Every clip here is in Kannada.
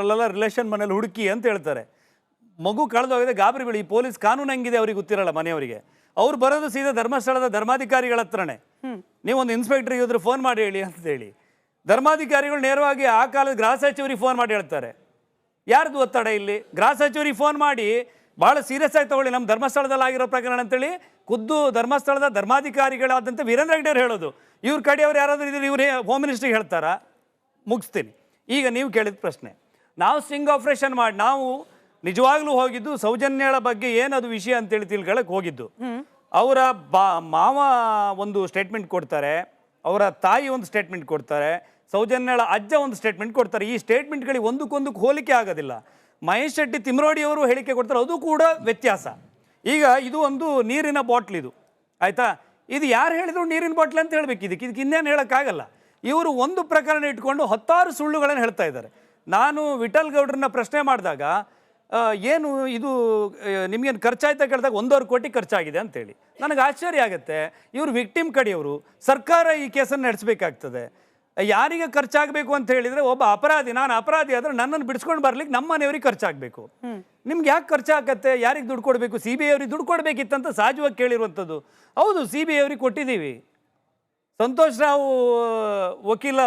ಅವರಲ್ಲೆಲ್ಲ ರಿಲೇಷನ್ ಮನೇಲಿ ಹುಡುಕಿ ಅಂತ ಹೇಳ್ತಾರೆ. ಮಗು ಕಳೆದೋಗಿದೆ, ಗಾಬರಿ ಬೀಳಿ. ಈ ಪೊಲೀಸ್ ಕಾನೂನು ಹೆಂಗಿದೆ ಅವ್ರಿಗೆ ಗೊತ್ತಿರಲ್ಲ ಮನೆಯವರಿಗೆ. ಅವ್ರು ಬರೋದು ಸೀದಾ ಧರ್ಮಸ್ಥಳದ ಧರ್ಮಾಧಿಕಾರಿಗಳ ಹತ್ರನೇ. ನೀವೊಂದು ಇನ್ಸ್ಪೆಕ್ಟರ್ಗೆ ಹೋದ್ರೆ ಫೋನ್ ಮಾಡಿ ಹೇಳಿ ಅಂತ ಹೇಳಿ ಧರ್ಮಾಧಿಕಾರಿಗಳು ನೇರವಾಗಿ ಆ ಕಾಲದ ಗೃಹ ಸಚಿವರಿಗೆ ಫೋನ್ ಮಾಡಿ ಹೇಳ್ತಾರೆ. ಯಾರ್ದು ಒತ್ತಡ ಇಲ್ಲಿ? ಗೃಹ ಸಚಿವರಿಗೆ ಫೋನ್ ಮಾಡಿ ಭಾಳ ಸೀರಿಯಸ್ ಆಗಿ ತಗೊಳ್ಳಿ, ನಮ್ಮ ಧರ್ಮಸ್ಥಳದಲ್ಲಿ ಆಗಿರೋ ಪ್ರಕರಣ ಅಂತೇಳಿ ಖುದ್ದು ಧರ್ಮಸ್ಥಳದ ಧರ್ಮಾಧಿಕಾರಿಗಳಾದಂಥ ವೀರೇಂದ್ರ ಹೆಗ್ಡೆ ಅವ್ರು ಹೇಳೋದು. ಇವ್ರ ಕಡೆಯವ್ರು ಯಾರಾದರೂ ಇದ್ರೆ ಇವ್ರು ಹೋಮ್ ಮಿನಿಸ್ಟ್ರಿಗೆ ಹೇಳ್ತಾರಾ? ಮುಗಿಸ್ತೀನಿ. ಈಗ ನೀವು ಕೇಳಿದ ಪ್ರಶ್ನೆ, ನಾವು ಸ್ಟಿಂಗ್ ಆಪರೇಷನ್ ಮಾಡಿ ನಾವು ನಿಜವಾಗ್ಲೂ ಹೋಗಿದ್ದು ಸೌಜನ್ಯಳ ಬಗ್ಗೆ ಏನದು ವಿಷಯ ಅಂತೇಳಿ ತಿಳ್ಕೊಳ್ಳೋಕೆ ಹೋಗಿದ್ದು. ಅವರ ಮಾವ ಒಂದು ಸ್ಟೇಟ್ಮೆಂಟ್ ಕೊಡ್ತಾರೆ, ಅವರ ತಾಯಿ ಒಂದು ಸ್ಟೇಟ್ಮೆಂಟ್ ಕೊಡ್ತಾರೆ, ಸೌಜನ್ಯಳ ಅಜ್ಜ ಒಂದು ಸ್ಟೇಟ್ಮೆಂಟ್ ಕೊಡ್ತಾರೆ. ಈ ಸ್ಟೇಟ್ಮೆಂಟ್ಗಳಿಗೆ ಒಂದಕ್ಕೊಂದು ಹೋಲಿಕೆ ಆಗೋದಿಲ್ಲ. ಮಹೇಶ್ ಶೆಟ್ಟಿ ತಿಮ್ರೋಡಿಯವರು ಹೇಳಿಕೆ ಕೊಡ್ತಾರೆ, ಅದು ಕೂಡ ವ್ಯತ್ಯಾಸ. ಈಗ ಇದು ಒಂದು ನೀರಿನ ಬಾಟ್ಲ್, ಇದು ಆಯಿತಾ? ಇದು ಯಾರು ಹೇಳಿದ್ರು ನೀರಿನ ಬಾಟ್ಲ್ ಅಂತ ಹೇಳ್ಬೇಕು. ಇದಕ್ಕೆ ಇನ್ನೇನು ಹೇಳೋಕ್ಕಾಗಲ್ಲ. ಇವರು ಒಂದು ಪ್ರಕರಣ ಇಟ್ಕೊಂಡು 10 ಸುಳ್ಳುಗಳನ್ನು ಹೇಳ್ತಾ ಇದ್ದಾರೆ. ನಾನು ವಿಠಲ್ ಗೌಡ್ರನ್ನ ಪ್ರಶ್ನೆ ಮಾಡಿದಾಗ ಏನು ಇದು ನಿಮಗೇನು ಖರ್ಚಾಯ್ತಾ ಕೇಳಿದಾಗ 1.5 ಕೋಟಿ ಖರ್ಚಾಗಿದೆ ಅಂತೇಳಿ ನನಗೆ ಆಶ್ಚರ್ಯ ಆಗುತ್ತೆ. ಇವರು ವಿಕ್ಟಿಮ್ ಕಡೆಯವರು, ಸರ್ಕಾರ ಈ ಕೇಸನ್ನು ನಡೆಸಬೇಕಾಗ್ತದೆ. ಯಾರಿಗೆ ಖರ್ಚಾಗಬೇಕು ಅಂತ ಹೇಳಿದರೆ ಒಬ್ಬ ಅಪರಾಧಿ, ನಾನು ಅಪರಾಧಿ ಆದರೆ ನನ್ನನ್ನು ಬಿಡಿಸ್ಕೊಂಡು ಬರ್ಲಿಕ್ಕೆ ನಮ್ಮ ಮನೆಯವ್ರಿಗೆ ಖರ್ಚಾಗಬೇಕು. ನಿಮ್ಗೆ ಯಾಕೆ ಖರ್ಚಾಗತ್ತೆ? ಯಾರಿಗೆ ದುಡ್ಡು ಕೊಡಬೇಕು? CBI ಅವ್ರಿಗೆ ದುಡ್ಡು ಕೊಡಬೇಕಿತ್ತಂತ ಸಹಜವಾಗಿ ಕೇಳಿರುವಂಥದ್ದು. ಹೌದು, CBI ಅವ್ರಿಗೆ ಕೊಟ್ಟಿದ್ದೀವಿ. ಸಂತೋಷ್ ರಾವ್ ವಕೀಲ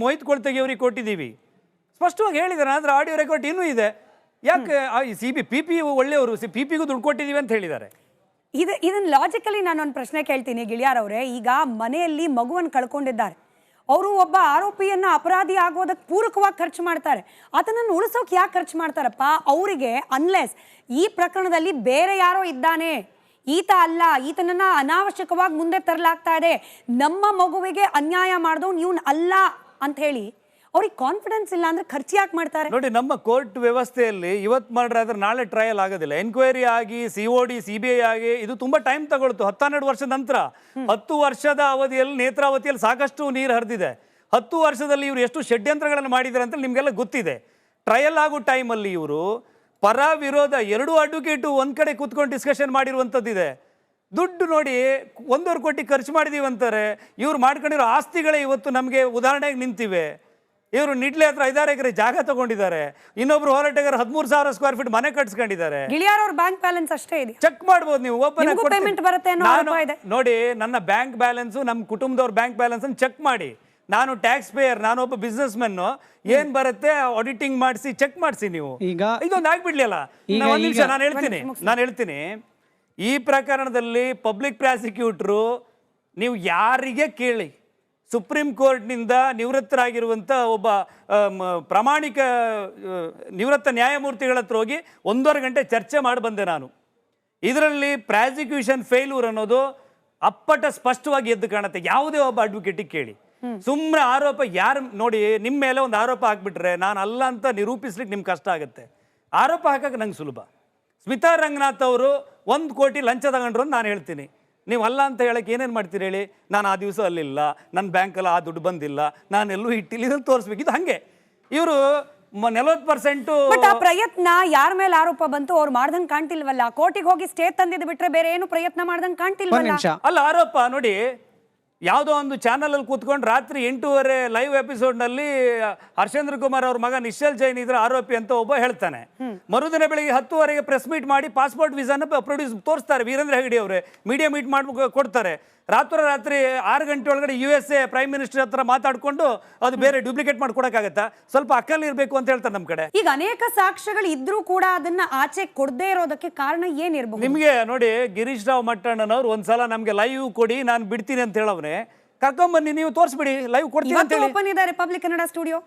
ಮೋಹಿತ್ ಕೊಳ್ತೆಗೆ ಅವ್ರಿಗೆ ಕೊಟ್ಟಿದ್ದೀವಿ, ಸ್ಪಷ್ಟವಾಗಿ ಹೇಳಿದ್ದಾರೆ. ಆದರೆ ಆಡಿಯೋ ರೆಕಾರ್ಡ್ ಇನ್ನೂ ಇದೆ. ಯಾಕೆ PP ಒಳ್ಳೆಯವರು, PP ಗೂ ದುಡ್ಡು ಕೊಟ್ಟಿದ್ದೀವಿ ಅಂತ ಹೇಳಿದ್ದಾರೆ. ಇದನ್ನ ಲಾಜಿಕಲಿ ನಾನೊಂದು ಪ್ರಶ್ನೆ ಕೇಳ್ತೀನಿ ಗಿಳಿಯಾರ್ ಅವರೇ. ಈಗ ಮನೆಯಲ್ಲಿ ಮಗುವನ್ನು ಕಳ್ಕೊಂಡಿದ್ದಾರೆ, ಅವರು ಒಬ್ಬ ಆರೋಪಿಯನ್ನ ಅಪರಾಧಿ ಆಗೋದಕ್ಕೆ ಪೂರಕವಾಗಿ ಖರ್ಚು ಮಾಡ್ತಾರೆ. ಅದನ್ನು ಉಳಿಸೋಕೆ ಯಾಕೆ ಖರ್ಚು ಮಾಡ್ತಾರಪ್ಪ? ಅವರಿಗೆ ಅನ್ಲೆಸ್ ಈ ಪ್ರಕರಣದಲ್ಲಿ ಬೇರೆ ಯಾರೋ ಇದ್ದಾನೆ, ಈತ ಅಲ್ಲ, ಈತನನ್ನ ಅನಾವಶ್ಯಕವಾಗಿ ಮುಂದೆ ತರಲಾಗ್ತಾ ಇದೆ, ನಮ್ಮ ಮಗುವಿಗೆ ಅನ್ಯಾಯ ಮಾಡಿದವನು ಇವನು ಅಲ್ಲ ಅಂತ ಹೇಳಿ ಅವ್ರಿಗೆ ಕಾನ್ಫಿಡೆನ್ಸ್ ಇಲ್ಲ ಅಂದ್ರೆ ಖರ್ಚು ಯಾಕೆ ಮಾಡ್ತಾರೆ? ನೋಡಿ, ನಮ್ಮ ಕೋರ್ಟ್ ವ್ಯವಸ್ಥೆಯಲ್ಲಿ ಇವತ್ತು ಮಾಡ್ರೆ ಆದ್ರೆ ನಾಳೆ ಟ್ರಯಲ್ ಆಗೋದಿಲ್ಲ. ಎನ್ಕ್ವೈರಿ ಆಗಿ COD CBI ಆಗಿ ಇದು ತುಂಬಾ ಟೈಮ್ ತಗೊಳ್ತು. 12 ವರ್ಷದ ನಂತರ 10 ವರ್ಷದ ಅವಧಿಯಲ್ಲಿ ನೇತ್ರಾವತಿಯಲ್ಲಿ ಸಾಕಷ್ಟು ನೀರು ಹರಿದಿದೆ. 10 ವರ್ಷದಲ್ಲಿ ಇವರು ಎಷ್ಟು ಷಡ್ಯಂತ್ರಗಳನ್ನು ಮಾಡಿದ್ದಾರೆ ಅಂತ ನಿಮಗೆಲ್ಲ ಗೊತ್ತಿದೆ. ಟ್ರಯಲ್ ಆಗೋ ಟೈಮಲ್ಲಿ ಇವರು ಪರ ವಿರೋಧ 2 ಅಡ್ವೊಕೇಟು ಒಂದು ಕಡೆ ಕೂತ್ಕೊಂಡು ಡಿಸ್ಕಷನ್ ಮಾಡಿರುವಂಥದ್ದಿದೆ. ದುಡ್ಡು ನೋಡಿ 1.5 ಕೋಟಿ ಖರ್ಚು ಮಾಡಿದೀವಿ ಅಂತಾರೆ. ಇವ್ರು ಮಾಡ್ಕೊಂಡಿರೋ ಆಸ್ತಿಗಳೇ ಇವತ್ತು ನಮಗೆ ಉದಾಹರಣೆಗೆ ನಿಂತಿವೆ. ಇವರು ನಿಡ್ಲೆ ಹತ್ರ 5-6 ಎಕರೆ ಜಾಗ ತಗೊಂಡಿದ್ದಾರೆ. ಇನ್ನೊಬ್ರು ಹೋರಾಟಗಾರ 13,000 ಸ್ಕ್ವೇರ್ ಫೀಟ್ ಮನೆ ಕಟ್ಸ್ಕೊಂಡಿದ್ದಾರೆ. ಗಿಳಿಯಾರ್ ಅವ್ರ ಬ್ಯಾಂಕ್ ಬ್ಯಾಲೆನ್ಸ್ ಅಷ್ಟೇ ಇದೆ, ಚೆಕ್ ಮಾಡ್ಬೋದು ನೀವು. ಪೇಮೆಂಟ್ ಬರುತ್ತೆ ನೋಡಿ, ನನ್ನ ಬ್ಯಾಂಕ್ ಬ್ಯಾಲೆನ್ಸ್, ನಮ್ಮ ಕುಟುಂಬದವ್ರ ಬ್ಯಾಂಕ್ ಬ್ಯಾಲೆನ್ಸ್ ಚೆಕ್ ಮಾಡಿ. ನಾನು ಟ್ಯಾಕ್ಸ್ ಪೇಯರ್, ನಾನೊಬ್ಬ ಬಿಸ್ನೆಸ್ ಮೆನ್. ಏನ್ ಬರುತ್ತೆ ಆಡಿಟಿಂಗ್ ಮಾಡಿಸಿ ಚೆಕ್ ಮಾಡಿಸಿ ನೀವು. ಈಗ ಇದೊಂದು ಆಗ್ಬಿಡ್ಲಿಲ್ಲ. ಒಂದು ನಿಮಿಷ ನಾನು ಹೇಳ್ತೀನಿ. ಈ ಪ್ರಕರಣದಲ್ಲಿ ಪಬ್ಲಿಕ್ ಪ್ರಾಸಿಕ್ಯೂಟರು ನೀವು ಯಾರಿಗೆ ಕೇಳಿ, ಸುಪ್ರೀಂ ಕೋರ್ಟ್ನಿಂದ ನಿವೃತ್ತರಾಗಿರುವಂಥ ಒಬ್ಬ ಪ್ರಾಮಾಣಿಕ ನಿವೃತ್ತ ನ್ಯಾಯಮೂರ್ತಿಗಳ ಹತ್ರ ಹೋಗಿ 1.5 ಗಂಟೆ ಚರ್ಚೆ ಮಾಡಿ ಬಂದೆ ನಾನು. ಇದರಲ್ಲಿ ಪ್ರಾಸಿಕ್ಯೂಷನ್ ಫೇಲ್ಯೂರ್ ಅನ್ನೋದು ಅಪ್ಪಟ ಸ್ಪಷ್ಟವಾಗಿ ಎದ್ದು ಕಾಣುತ್ತೆ. ಯಾವುದೇ ಒಬ್ಬ ಅಡ್ವೊಕೇಟಿಗೆ ಕೇಳಿ. ಸುಮ್ಮನೆ ಆರೋಪ ಯಾರು ನೋಡಿ, ನಿಮ್ಮ ಮೇಲೆ ಒಂದು ಆರೋಪ ಹಾಕ್ಬಿಟ್ರೆ ನಾನು ಅಲ್ಲ ಅಂತ ನಿರೂಪಿಸ್ಲಿಕ್ಕೆ ನಿಮ್ಗೆ ಕಷ್ಟ ಆಗುತ್ತೆ. ಆರೋಪ ಹಾಕಕ್ಕೆ ನಂಗೆ ಸುಲಭ. ಸ್ಮಿತಾ ರಂಗನಾಥ್ ಅವರು 1 ಕೋಟಿ ಲಂಚ ತಗೊಂಡ್ರು ಅಂತ ನಾನು ಹೇಳ್ತೀನಿ. ನೀವು ಅಲ್ಲ ಅಂತ ಹೇಳಕ್ಕೆ ಏನೇನು ಮಾಡ್ತೀರಿ ಹೇಳಿ? ನಾನು ಆ ದಿವಸ ಅಲ್ಲಿಲ್ಲ, ನನ್ನ ಬ್ಯಾಂಕಲ್ಲಿ ಆ ದುಡ್ಡು ಬಂದಿಲ್ಲ, ನಾನೆಲ್ಲೂ ಇಟ್ಟಿಲ್ಲ, ಇದನ್ನು ತೋರಿಸ್ಬೇಕು. ಇದು ಹಂಗೆ ಇವರು 40% ಪ್ರಯತ್ನ ಯಾರ ಮೇಲೆ ಆರೋಪ ಬಂತು ಅವ್ರು ಮಾಡ್ದಂಗೆ ಕಾಣ್ತಿಲ್ವಲ್ಲ. ಕೋರ್ಟಿಗೆ ಹೋಗಿ ಸ್ಟೇ ತಂದಿದ್ದು ಬಿಟ್ರೆ ಬೇರೆ ಏನು ಪ್ರಯತ್ನ ಮಾಡ್ದಂಗೆ ಕಾಣ್ತಿಲ್ವಲ್ಲ. ಅಲ್ಲ, ಆರೋಪ ನೋಡಿ, ಯಾವುದೋ ಒಂದು ಚಾನಲಲ್ಲಿ ಕೂತ್ಕೊಂಡು ರಾತ್ರಿ 8:30 ಲೈವ್ ಎಪಿಸೋಡ್ನಲ್ಲಿ ಹರ್ಷೇಂದ್ರ ಕುಮಾರ್ ಅವ್ರ ಮಗ ನಿಶ್ಚಲ್ ಜೈನ್ ಇದ್ರ ಆರೋಪಿ ಅಂತ ಒಬ್ಬ ಹೇಳ್ತಾನೆ. ಮರುದಿನ ಬೆಳಿಗ್ಗೆ 10:30 ಪ್ರೆಸ್ ಮೀಟ್ ಮಾಡಿ ಪಾಸ್ಪೋರ್ಟ್ ವೀಸಾನ ತೋರಿಸ್ತಾರೆ ವೀರೇಂದ್ರ ಹೆಗ್ಡೆ ಅವರೇ. ಮೀಡಿಯಾ ಮೀಟ್ ಮಾಡಿ ಕೊಡ್ತಾರೆ. ರಾತ್ರಿ 6 ಗಂಟೆ ಒಳಗಡೆ USA ಪ್ರೈಮ್ ಮಿನಿಸ್ಟರ್ ಹತ್ರ ಮಾತಾಡ್ಕೊಂಡು ಅದು ಬೇರೆ ಡ್ಯೂಪ್ಲಿಕೇಟ್ ಮಾಡ್ಕೊಡಕ್ಕಾಗತ್ತಾ? ಸ್ವಲ್ಪ ಅಕ್ಕಲ್ಲಿ ಇರಬೇಕು ಅಂತ ಹೇಳ್ತಾರೆ ನಮ್ಮ ಕಡೆ. ಈಗ ಅನೇಕ ಸಾಕ್ಷ್ಯಗಳು ಇದ್ರೂ ಕೂಡ ಅದನ್ನ ಆಚೆ ಕೊಡದೇ ಇರೋದಕ್ಕೆ ಕಾರಣ ಏನಿರಬಹುದು? ನಿಮಗೆ ನೋಡಿ, ಗಿರೀಶ್ ರಾವ್ ಮಟ್ಟಣ್ಣನವ್ರು ಒಂದ್ಸಲ ನಮ್ಗೆ ಲೈವ್ ಕೊಡಿ, ನಾನು ಬಿಡ್ತೀನಿ ಅಂತ ಹೇಳವ್ರೆ. ಕರ್ಕೊಂಬನ್ನಿ, ನೀವು ತೋರಿಸ್ಬಿಡಿ, ಲೈವ್ ಕೊಡ್ತೀನಿ ಅಂತ ಹೇಳಿ. ಓಪನ್ ಇದೆ ರಿಪಬ್ಲಿಕ್ ಕನ್ನಡ ಸ್ಟುಡಿಯೋ,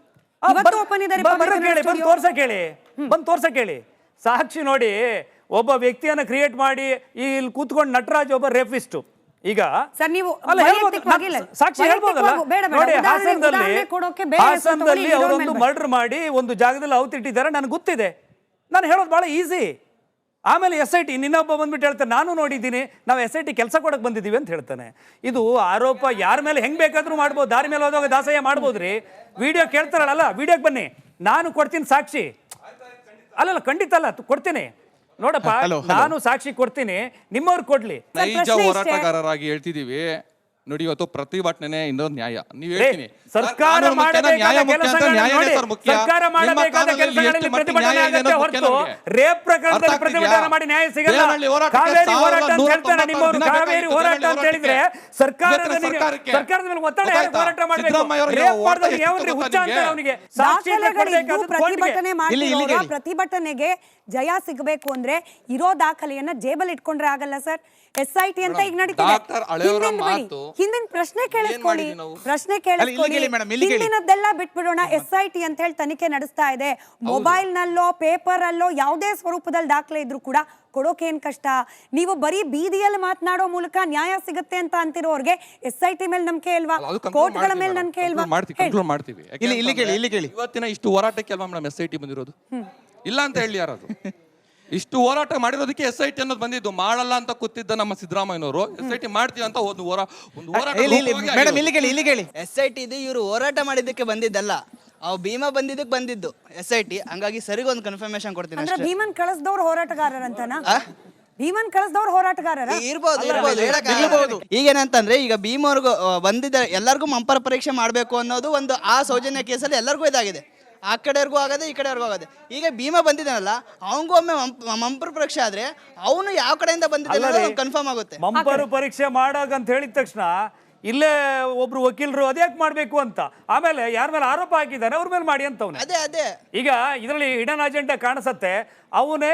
ಬಂದು ತೋರ್ಸಕ್ ಹೇಳಿ. ಸಾಕ್ಷಿ ನೋಡಿ, ಒಬ್ಬ ವ್ಯಕ್ತಿಯನ್ನ ಕ್ರಿಯೇಟ್ ಮಾಡಿ ಇಲ್ಲಿ ಕೂತ್ಕೊಂಡು ನಟರಾಜ್ ಒಬ್ಬ ರೇಪಿಸ್ಟು. ಈಗ ಸಾಕ್ಷಿ ಹೇಳ್ಬೋದಲ್ಲ ನೋಡಿ, ಹಾಸನದಲ್ಲಿ ಅವರೊಂದು ಮರ್ಡರ್ ಮಾಡಿ ಒಂದು ಜಾಗದಲ್ಲಿ ಅವತಿಟ್ಟಿದ್ದಾರೆ, ನನಗೆ ಗೊತ್ತಿದೆ. ನಾನು ಹೇಳೋದು ಬಹಳ ಈಸಿ. ಆಮೇಲೆ SIT ನಿನ್ನೊಬ್ಬ ಬಂದ್ಬಿಟ್ಟು ಹೇಳ್ತಾನೆ, ನಾನು ನೋಡಿದ್ದೀನಿ, ನಾವು SIT ಕೆಲಸ ಕೊಡಕ್ಕೆ ಬಂದಿದ್ದೀವಿ ಅಂತ ಹೇಳ್ತಾನೆ. ಇದು ಆರೋಪ ಯಾರ ಮೇಲೆ ಹೆಂಗ್ ಬೇಕಾದ್ರೂ ಮಾಡ್ಬೋದು. ದಾರಿ ಮೇಲೆ ಹೋದಾಗ ದಾಸಯ್ಯ ಮಾಡ್ಬೋದ್ರಿ. ವಿಡಿಯೋ ಕೇಳ್ತಾರಲ್ಲ, ವಿಡಿಯೋಗೆ ಬನ್ನಿ, ನಾನು ಕೊಡ್ತೀನಿ ಸಾಕ್ಷಿ. ಅಲ್ಲಲ್ಲ, ಖಂಡಿತ ಅಲ್ಲ, ಕೊಡ್ತೀನಿ ನೋಡಪ್ಪ, ನಾನು ಸಾಕ್ಷಿ ಕೊಡ್ತೀನಿ, ನಿಮ್ಮವ್ರು ಕೊಡ್ಲಿ. ನೈಜ ಹೋರಾಟಗಾರರಾಗಿ ಹೇಳ್ತಿದೀವಿ ನೋಡಿ, ಇವತ್ತು ಪ್ರತಿಭಟನೆ ಇನ್ನೊಂದು ನ್ಯಾಯ. ನೀವು ಹೇಳ್ತೀನಿ ಸರ್ಕಾರ ಕಾನೂನು ಮುಖ್ಯನಾ, ಮಾಡಬೇಕಾದ ನ್ಯಾಯ ಮುಖ್ಯ ಅಂತ ಕೆಲಸಗಳನ್ನ ನ್ಯಾಯನೇ ನೋಡಿ, ಸರ್ ಮುಖ್ಯ. ಸರ್ಕಾರ ನಿಮ್ಮ ಮಾಡಬೇಕಾದ ಕಾನೂನಲ್ಲಿ ಕೆಲಸಗಳಲ್ಲಿ ಎಷ್ಟು ಮಟ್ಟಿಗೆ ಪ್ರತಿಭಟನೆ ನ್ಯಾಯ ಇದೆ ಆಗತ್ತೆ ಅನ್ನೋದು ಹೊರತು ಮುಖ್ಯ ನಮಗೆ. ರೇಪ್ ಪ್ರಕರಣದಲ್ಲಿ ಅರ್ಥ ಆಗ್ತಿದ್ಯಾ? ಪ್ರತಿಭಟನೆ ಮಾಡಿ ನ್ಯಾಯ ಸಿಗಲ್ಲ. ದೇವನಹಳ್ಳಿ ಹೋರಾಟಕ್ಕೆ ಕಾವೇರಿ ಹೋರಾಟ ಅಂತ 1196 ಹೇಳ್ತಾರೆ ನಿಮ್ಮವರು. ದಿನ ಕಾವೇರಿ ಬೇಕಾಗಿತ್ತು ಹೋರಾಟ ಅಂತ ಹೇಳಿದ್ರೆ ಸರ್ಕಾರದ ಮೇಲೆ ಒತ್ತಡ ಹೇಗೆ ಹೋರಾಟ ಮಾಡಬೇಕು? ಸಿದ್ದರಾಮಯ್ಯ ಅವರಿಗೆ ರೇಪ್ ಒತ್ತಡ ಮಾಡಿದವ್ರಿಗೆ ಎಷ್ಟು ಯಾವನ್ರಿ ಹುಚ್ಚ ಗೊತ್ತಾ ಅಂತಾರೆ ಅವನಿಗೆ? ಸಾಕ್ಷಿ ದಾಖಲೆಗಳಿದ್ದು ಪ್ರತಿಭಟನೆ ಇಲ್ಲಿ ಮಾಡ್ತಿರೋರ ಹೇಳಿ. ಪ್ರತಿಭಟನೆಗೆ ಜಯ ಸಿಗಬೇಕು ಅಂದ್ರೆ ಇರೋ ದಾಖಲೆಯನ್ನ ಜೇಬಲ್ ಇಟ್ಕೊಂಡ್ರೆ ಆಗಲ್ಲ ಸರ್. SIT ಅಂತ ಈಗ ನಡೀತಿದೆ. ಡಾಕ್ಟರ್ ಹಳೆಯವರ ಹಿಂದಿನ ಬಿಡಿ. ಮಾತು. ಹಿಂದಿನ ಪ್ರಶ್ನೆ ಕೇಳಿಸ್ಕೊಳ್ಳಿ, ಮಾಡಿದ್ವಿ ನಾವು? ಪ್ರಶ್ನೆ ಇಲ್ಲಿ ಕೇಳಿ ಮೇಡಮ್, ಇಲ್ಲಿ ಕೇಳಿ. ಹಿಂದಿನದ್ದೆಲ್ಲ ಬಿಟ್ಬಿಡೋಣ. SIT ಅಂತ ಹೇಳಿ ತನಿಖೆ ನಡೆಸ್ತಾ ಇದೆ. ಮೊಬೈಲ್ ನಲ್ಲೋ ಪೇಪರ್ ಅಲ್ಲೋ ಯಾವುದೇ ಸ್ವರೂಪದಲ್ಲಿ ದಾಖಲೆ ಇದ್ರೂ ಕೂಡ ಕೊಡೋಕೆ ಏನ್ ಕಷ್ಟ? ನೀವು ಬರೀ ಬೀದಿಯಲ್ಲಿ ಮಾತನಾಡೋ ಮೂಲಕ ನ್ಯಾಯ ಸಿಗುತ್ತೆ ಅಂತ ಅಂತಿರೋರ್ಗೆ SIT ಮೇಲೆ ನಂಬಿಕೆ ಇಲ್ವಾ? ಕೋರ್ಟ್ಗಳ ಮೇಲೆ ನಂಬಿಕೆ ಇಲ್ವಾ? ಕಂಟ್ರೋಲ್ ಮಾಡ್ತೀವಿ. ಇಲ್ಲಿ ಕೇಳಿ. ಇವತ್ತಿನ ಇಷ್ಟು ಹೋರಾಟಕ್ಕೆ ಅಲ್ವಾ ಮೇಡಮ್ SIT ಬಂದಿರೋದು? ಇಲ್ಲ ಅಂತ ಹೇಳಿ ಯಾರದು? ಇಷ್ಟು ಹೋರಾಟ ಮಾಡಿರೋದಕ್ಕೆ SIT ಅನ್ನೋದು ಬಂದಿದ್ದು. ಮಾಡಲ್ಲ ಅಂತ ಕೂತಿದ್ದ ನಮ್ಮ ಸಿದ್ದರಾಮಯ್ಯನವರು SIT ಮಾಡ್ತೀವಿ ಅಂತ ಒಂದು ಹೋರಾಟ ಮೇಡಮ್ ಇಲ್ಲಿ ಕೇಳಿ. SIT ಇದು ಇವರು ಹೋರಾಟ ಮಾಡಿದ್ದಕ್ಕೆ ಬಂದಿದ್ದಲ್ಲ, ಅವು ಭೀಮಾ ಬಂದಿದ್ದಕ್ಕೆ ಬಂದಿದ್ದು SIT. ಹಂಗಾಗಿ ಸರಿಗೊಂದು ಕನ್ಫರ್ಮೇಶನ್ ಕೊಡ್ತೀನಿ ಅಂದ್ರೆ ಅಷ್ಟೇ. ಭೀಮನ್ ಕಳಿಸ್ದವ್ರು ಹೋರಾಟಗಾರರಂತನಾ? ಭೀಮನ್ ಕಳಿಸ್ದವ್ರು ಹೋರಾಟಗಾರರ? ಇರ್ಬೋದು. ಈಗೇನಂತಂದ್ರೆ ಈಗ ಭೀಮ್ ಅವ್ರಿಗೂ ಬಂದಿದ್ದ ಎಲ್ಲರಿಗೂ ಮಂಪರ ಪರೀಕ್ಷೆ ಮಾಡಬೇಕು ಅನ್ನೋದು ಒಂದು ಆ ಸೌಜನ್ಯ ಕೇಸಲ್ಲಿ ಎಲ್ಲರಿಗೂ ಇದಾಗಿದೆ. ಆ ಕಡೆಯವ್ರಿಗೂ ಆಗದೆ, ಈ ಕಡೆಯವ್ರಿಗೂ ಆಗದೆ. ಈಗ ಭೀಮಾ ಬಂದಿದ್ದಾನಲ್ಲ, ಅವನಿಗೂ ಒಮ್ಮೆ ಮಂಪರ ಪರೀಕ್ಷೆ ಆದ್ರೆ ಅವನು ಯಾವ ಕಡೆಯಿಂದ ಬಂದಿದ್ದಾನೆ ಕನ್ಫರ್ಮ್ ಆಗುತ್ತೆ. ಮಂಪರು ಪರೀಕ್ಷೆ ಮಾಡಾಗ ಅಂತ ಹೇಳಿದ ತಕ್ಷಣ ಇಲ್ಲೇ ಒಬ್ರು ವಕೀಲರು ಅದ್ಯಾಕೆ ಮಾಡ್ಬೇಕು ಅಂತ, ಆಮೇಲೆ ಯಾರ ಮೇಲೆ ಆರೋಪ ಹಾಕಿದ್ದಾನೆ ಅವ್ರ ಮೇಲೆ ಮಾಡಿ ಅಂತವ್ನೆ. ಅದೇ ಈಗ ಇದರಲ್ಲಿ ಹಿಡನ್ ಅಜೆಂಡಾ ಕಾಣಿಸತ್ತೆ. ಅವನೇ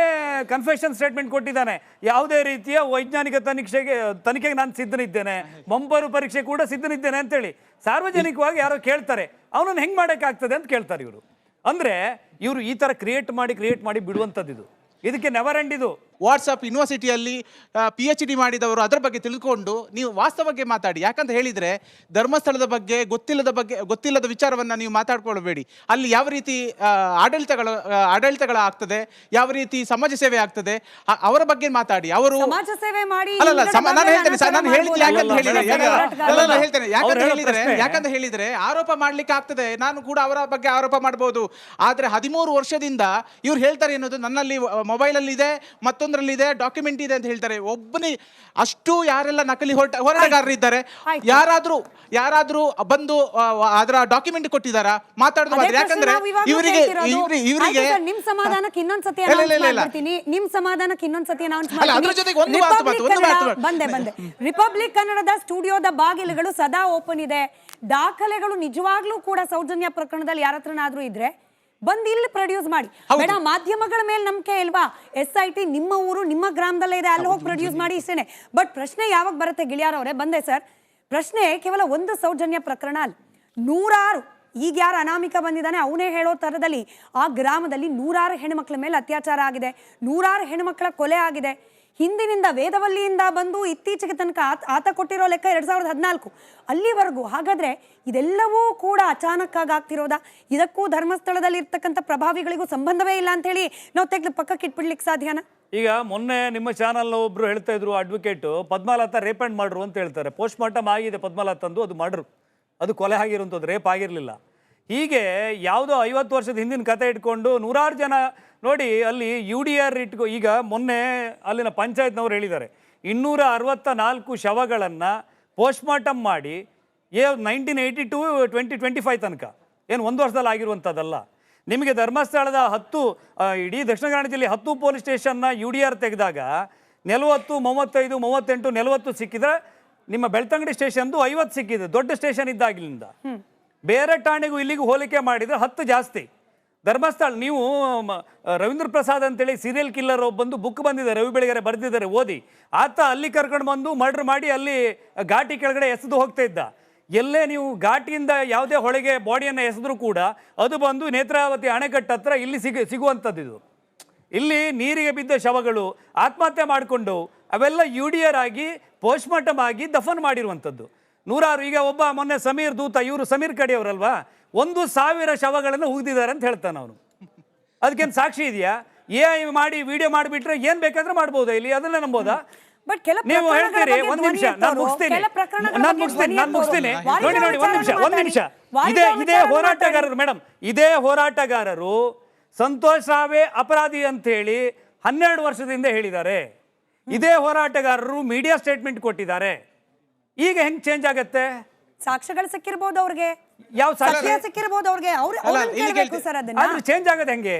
ಕನ್ಫೆಷನ್ ಸ್ಟೇಟ್ಮೆಂಟ್ ಕೊಟ್ಟಿದ್ದಾನೆ, ಯಾವುದೇ ರೀತಿಯ ವೈಜ್ಞಾನಿಕ ತನಿಖೆಗೆ ನಾನು ಸಿದ್ಧನಿದ್ದೇನೆ, ಮಂಪರು ಪರೀಕ್ಷೆ ಕೂಡ ಸಿದ್ಧನಿದ್ದೇನೆ ಅಂತೇಳಿ ಸಾರ್ವಜನಿಕವಾಗಿ ಯಾರೋ ಕೇಳ್ತಾರೆ. ಅವನನ್ನು ಹೆಂಗ್ ಮಾಡೋಕ್ಕಾಗ್ತದೆ ಅಂತ ಕೇಳ್ತಾರೆ ಇವರು. ಅಂದ್ರೆ ಇವರು ಈ ತರ ಕ್ರಿಯೇಟ್ ಮಾಡಿ ಬಿಡುವಂಥದ್ದು. ಇದಕ್ಕೆ ನೆವರ್ ಎಂಡ್ ಇದು. ವಾಟ್ಸಪ್ ಯೂನಿವರ್ಸಿಟಿಯಲ್ಲಿ PhD ಮಾಡಿದವರು ಅದರ ಬಗ್ಗೆ ತಿಳಿದುಕೊಂಡು ನೀವು ವಾಸ್ತವಕ್ಕೆ ಮಾತಾಡಿ. ಯಾಕಂತ ಹೇಳಿದ್ರೆ ಧರ್ಮಸ್ಥಳದ ಬಗ್ಗೆ ಗೊತ್ತಿಲ್ಲದ ವಿಚಾರವನ್ನ ನೀವು ಮಾತಾಡ್ಕೊಳ್ಬೇಡಿ. ಅಲ್ಲಿ ಯಾವ ರೀತಿ ಆಡಳಿತಗಳ ಆಗ್ತದೆ, ಯಾವ ರೀತಿ ಸಮಾಜ ಸೇವೆ ಆಗ್ತದೆ, ಅವರ ಬಗ್ಗೆ ಮಾತಾಡಿ. ಅವರು ಸಮಾಜ ಸೇವೆ ಮಾಡಿ ಯಾಕಂತ ಹೇಳಿದ್ರೆ ಆರೋಪ ಮಾಡ್ಲಿಕ್ಕೆ ಆಗ್ತದೆ. ನಾನು ಕೂಡ ಅವರ ಬಗ್ಗೆ ಆರೋಪ ಮಾಡಬಹುದು. ಆದ್ರೆ 13 ವರ್ಷದಿಂದ ಇವ್ರು ಹೇಳ್ತಾರೆ ಅನ್ನೋದು ನನ್ನಲ್ಲಿ ಮೊಬೈಲ್ ಅಲ್ಲಿ ಇದೆ, ಮತ್ತೊಂದರಲ್ಲಿದೆ, ಡಾಕ್ಯುಮೆಂಟ್ ಇದೆ ಅಂತ ಹೇಳ್ತಾರೆ. ಒಬ್ಬನೇ ಅಷ್ಟು ಯಾರೆಲ್ಲ ನಕಲಿ ಹೋರಾಟಗಾರರಿದ್ದಾರೆ, ಯಾರಾದ್ರೂ ಬಂದು ಅದರ ಡಾಕ್ಯುಮೆಂಟ್ ಕೊಟ್ಟಿದ್ದಾರಾ ಮಾತಾಡೋದು? ಯಾಕಂದ್ರೆ ಇವರಿಗೆ ನಿಮ್ ಸಮಾಧಾನಕ್ಕೆ ಇನ್ನೊಂದ್ಸತಿ ಅದ್ರ ಜೊತೆಗೆ ಒಂದು ಮಾತು ಬಂದೆ. ರಿಪಬ್ಲಿಕ್ ಕನ್ನಡದ ಸ್ಟುಡಿಯೋದ ಬಾಗಿಲುಗಳು ಸದಾ ಓಪನ್ ಇದೆ. ದಾಖಲೆಗಳು ನಿಜವಾಗ್ಲೂ ಕೂಡ ಸೌಜನ್ಯ ಪ್ರಕರಣದಲ್ಲಿ ಯಾರ ಹತ್ರನಾದ್ರೂ ಇದ್ರೆ ಬಂದು ಇಲ್ಲಿ ಪ್ರೊಡ್ಯೂಸ್ ಮಾಡಿ. ಬೇಡ ಮಾಧ್ಯಮಗಳ ಮೇಲೆ ನಂಬಿಕೆ ಇಲ್ವಾ? SIT ನಿಮ್ಮ ಊರು ನಿಮ್ಮ ಗ್ರಾಮದಲ್ಲೇ ಇದೆ, ಅಲ್ಲಿ ಹೋಗಿ ಪ್ರೊಡ್ಯೂಸ್ ಮಾಡಿ, ಇಷ್ಟೇನೆ. ಬಟ್ ಪ್ರಶ್ನೆ ಯಾವಾಗ ಬರುತ್ತೆ ಗಿಳಿಯಾರವ್ರೆ? ಬಂದೆ ಸರ್. ಪ್ರಶ್ನೆ ಕೇವಲ ಒಂದು ಸೌಜನ್ಯ ಪ್ರಕರಣ ಅಲ್ಲ, 100 ಈಗ ಯಾರು ಅನಾಮಿಕ ಬಂದಿದ್ದಾನೆ ಅವನೇ ಹೇಳೋ ತರದಲ್ಲಿ ಆ ಗ್ರಾಮದಲ್ಲಿ 100 ಹೆಣ್ಮಕ್ಳ ಮೇಲೆ ಅತ್ಯಾಚಾರ ಆಗಿದೆ, 100 ಹೆಣ್ಮಕ್ಳ ಕೊಲೆ ಆಗಿದೆ. ಹಿಂದಿನಿಂದ ವೇದವಲ್ಲಿಯಿಂದ ಬಂದು ಇತ್ತೀಚೆಗೆ ತನಕ ಆತ ಕೊಟ್ಟಿರೋ ಲೆಕ್ಕ 2014 ಅಲ್ಲಿವರೆಗೂ. ಹಾಗಾದ್ರೆ ಇದೆಲ್ಲವೂ ಕೂಡ ಅಚಾನಕ್ ಆಗಿ ಆಗ್ತಿರೋದಾ? ಇದಕ್ಕೂ ಧರ್ಮಸ್ಥಳದಲ್ಲಿ ಇರ್ತಕ್ಕಂಥ ಪ್ರಭಾವಿಗಳಿಗೂ ಸಂಬಂಧವೇ ಇಲ್ಲ ಅಂತ ಹೇಳಿ ನಾವು ತೆಗೆದು ಪಕ್ಕಕ್ಕೆ ಇಟ್ಬಿಡ್ಲಿಕ್ಕೆ ಸಾಧ್ಯನಾ? ಈಗ ಮೊನ್ನೆ ನಿಮ್ಮ ಚಾನಲ್ ಒಬ್ರು ಹೇಳ್ತಾ ಇದ್ರು, ಅಡ್ವೊಕೇಟ್ ಪದ್ಮಲತಾ ರೇಪ್ ಅಂಡ್ ಮಾಡ್ರು ಅಂತ ಹೇಳ್ತಾರೆ. ಪೋಸ್ಟ್ ಮಾರ್ಟಮ್ ಆಗಿದೆ ಪದ್ಮಲತಂದು, ಅದು ಮಾಡ್ರು, ಅದು ಕೊಲೆ ಆಗಿರುವಂಥದ್ದು, ರೇಪ್ ಆಗಿರಲಿಲ್ಲ. ಹೀಗೆ ಯಾವುದೋ 50 ವರ್ಷದ ಹಿಂದಿನ ಕತೆ ಇಟ್ಕೊಂಡು 100 ಜನ ನೋಡಿ ಅಲ್ಲಿ UDR ಈಗ ಮೊನ್ನೆ ಅಲ್ಲಿನ ಪಂಚಾಯತ್ನವ್ರು ಹೇಳಿದ್ದಾರೆ 264 ಶವಗಳನ್ನು ಪೋಸ್ಟ್ ಮಾರ್ಟಮ್ ಮಾಡಿ 1982 2025 ತನಕ, ಏನು 1 ವರ್ಷದಲ್ಲಿ ಆಗಿರುವಂಥದ್ದಲ್ಲ. ನಿಮಗೆ ಧರ್ಮಸ್ಥಳದ 10 ಇಡೀ ದಕ್ಷಿಣ ಕನ್ನಡ ಜಿಲ್ಲೆ 10 ಪೊಲೀಸ್ ಸ್ಟೇಷನ್ನ UDR ತೆಗೆದಾಗ 40, 35, 38, 40 ಸಿಕ್ಕಿದ್ರೆ ನಿಮ್ಮ ಬೆಳ್ತಂಗಡಿ ಸ್ಟೇಷನ್ದು 50 ಸಿಕ್ಕಿದೆ, ದೊಡ್ಡ ಸ್ಟೇಷನ್ ಇದ್ದಾಗಲಿಂದ. ಬೇರೆ ಠಾಣೆಗೂ ಇಲ್ಲಿಗೂ ಹೋಲಿಕೆ ಮಾಡಿದರೆ 10 ಜಾಸ್ತಿ. ಧರ್ಮಸ್ಥಳ ನೀವು ರವೀಂದ್ರ ಪ್ರಸಾದ್ ಅಂತೇಳಿ ಸೀರಿಯಲ್ ಕಿಲ್ಲರ್ ಬಂದು ಬುಕ್ ಬಂದಿದೆ, ರವಿ ಬೆಳಗೆರೆ ಬರೆದಿದ್ದಾರೆ, ಓದಿ. ಆತ ಅಲ್ಲಿ ಕರ್ಕೊಂಡು ಬಂದು ಮರ್ಡರ್ ಮಾಡಿ ಅಲ್ಲಿ ಘಾಟಿ ಕೆಳಗಡೆ ಎಸೆದು ಹೋಗ್ತಾ ಇದ್ದ. ಎಲ್ಲೇ ನೀವು ಘಾಟಿಯಿಂದ ಯಾವುದೇ ಹೊಳೆಗೆ ಬಾಡಿಯನ್ನು ಎಸೆದ್ರೂ ಕೂಡ ಅದು ಬಂದು ನೇತ್ರಾವತಿ ಅಣೆಕಟ್ಟು ಹತ್ರ ಇಲ್ಲಿ ಸಿಗುವಂಥದ್ದು. ಇದು ಇಲ್ಲಿ ನೀರಿಗೆ ಬಿದ್ದ ಶವಗಳು ಆತ್ಮಹತ್ಯೆ ಮಾಡಿಕೊಂಡು ಅವೆಲ್ಲ UDR ಆಗಿ ಪೋಸ್ಟ್ ಮಾರ್ಟಮ್ ಆಗಿ ದಫನ್ ಮಾಡಿರುವಂಥದ್ದು 100. ಈಗ ಒಬ್ಬ ಮೊನ್ನೆ ಸಮೀರ್ ದೂತ, ಇವರು ಸಮೀರ್ ಕಡೆಯವರಲ್ವಾ, 1000 ಶವಗಳನ್ನು ಉಗಿದಿದ್ದಾರೆ ಅಂತ ಹೇಳ್ತಾನೆ ಅವನು. ಅದಕ್ಕೇನು ಸಾಕ್ಷಿ ಇದೆಯಾ? AI ಮಾಡಿ ವಿಡಿಯೋ ಮಾಡಿಬಿಟ್ರೆ ಏನ್ ಬೇಕಾದ್ರೆ ಮಾಡ್ಬೋದಾ ಇಲ್ಲಿ? ಅದನ್ನ ನಂಬೋದಾ? ನೀವು ಹೇಳ್ತೀರಿ, ಒಂದ್ ನಿಮಿಷ ನಾನು ಮುಗಿಸ್ತೀನಿ. ನೋಡಿ ಒಂದ್ ನಿಮಿಷ. ಇದೇ ಹೋರಾಟಗಾರರು ಮೇಡಮ್, ಇದೇ ಹೋರಾಟಗಾರರು ಸಂತೋಷ್ ರಾವೆ ಅಪರಾಧಿ ಅಂತ ಹೇಳಿ 12 ವರ್ಷದಿಂದ ಹೇಳಿದ್ದಾರೆ. ಇದೇ ಹೋರಾಟಗಾರರು ಮೀಡಿಯಾ ಸ್ಟೇಟ್ಮೆಂಟ್ ಕೊಟ್ಟಿದ್ದಾರೆ. ಈಗ ಹೆಂಗ್ ಚೇಂಜ್ ಆಗತ್ತೆ? ಸಾಕ್ಷ್ಯಗಳು ಸಿಕ್ಕಿರ್ಬೋದು ಅವ್ರಿಗೆ. ಯಾವ ಸಾಕ್ಷಿ ಸತ್ಯ ಸಿಕ್ಕಿರ್ಬೋದು ಅವ್ರಿಗೆ ಅಲ್ಲ, ಇಲ್ಲಿ ಕೇಳಬೇಕು ಕೇಳ್ತೀನಿ. ಸರ್ ಅದನ್ನ ಆದ್ರೆ ಚೇಂಜ್ ಆಗೋದು ಹೆಂಗೆ?